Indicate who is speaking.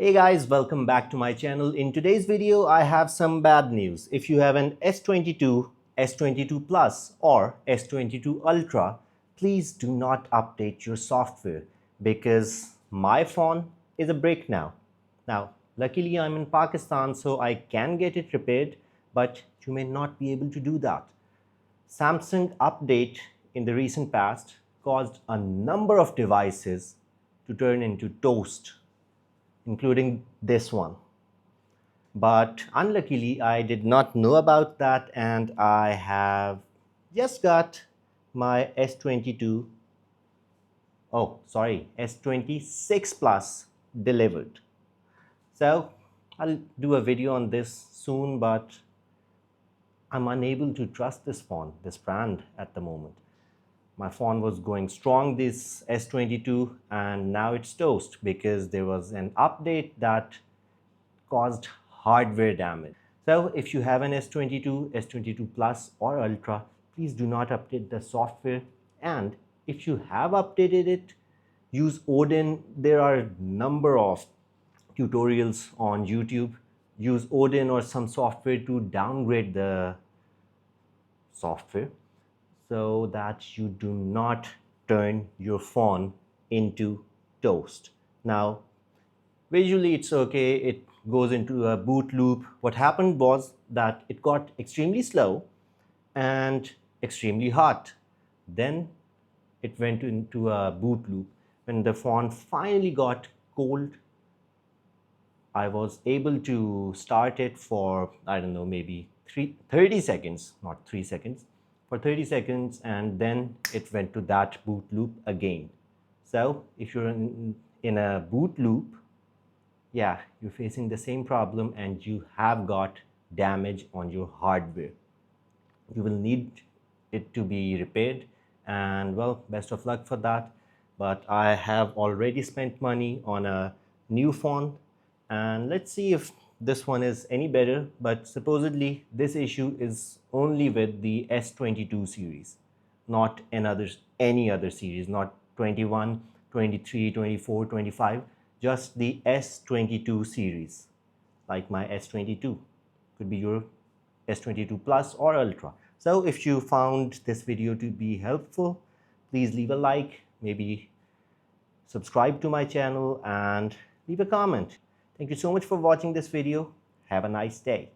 Speaker 1: Hey guys, welcome back to my channel. In today's video, I have some bad news. If you have an S22, S22 Plus or S22 Ultra, please do not update your software because my phone is a brick now. Luckily I'm in Pakistan, so I can get it repaired, but you may not be able to do that. Samsung update in the recent past caused a number of devices to turn into toast, including this one. But unluckily, I did not know about that, and I have just got my S22, oh, sorry, S26 Plus delivered. So I'll do a video on this soon, but I'm unable to trust this phone, this brand at the moment. My phone was going strong, this S22, and now it's toast because there was an update that caused hardware damage. So if you have an S22, S22 Plus or Ultra, please do not update the software. And if you have updated it, use Odin. There are a number of tutorials on YouTube. Use Odin or some software to downgrade the software so that you do not turn your phone into toast. Now, visually it's okay, it goes into a boot loop. What happened was that it got extremely slow and extremely hot. Then it went into a boot loop. When the phone finally got cold, I was able to start it for, I don't know, maybe 30 seconds, not 3 seconds, for 30 seconds, and then it went to that boot loop again. So if you're in a boot loop, yeah, you're facing the same problem and you have got damage on your hardware. You will need it to be repaired, and well, best of luck for that. But I have already spent money on a new phone, and let's see if this one is any better. But supposedly this issue is only with the S22 series, not any other series, not 21, 23, 24, 25, just the S22 series, like my S22. Could be your S22 Plus or Ultra. So if you found this video to be helpful, please leave a like, maybe subscribe to my channel and leave a comment. Thank you so much for watching this video. Have a nice day.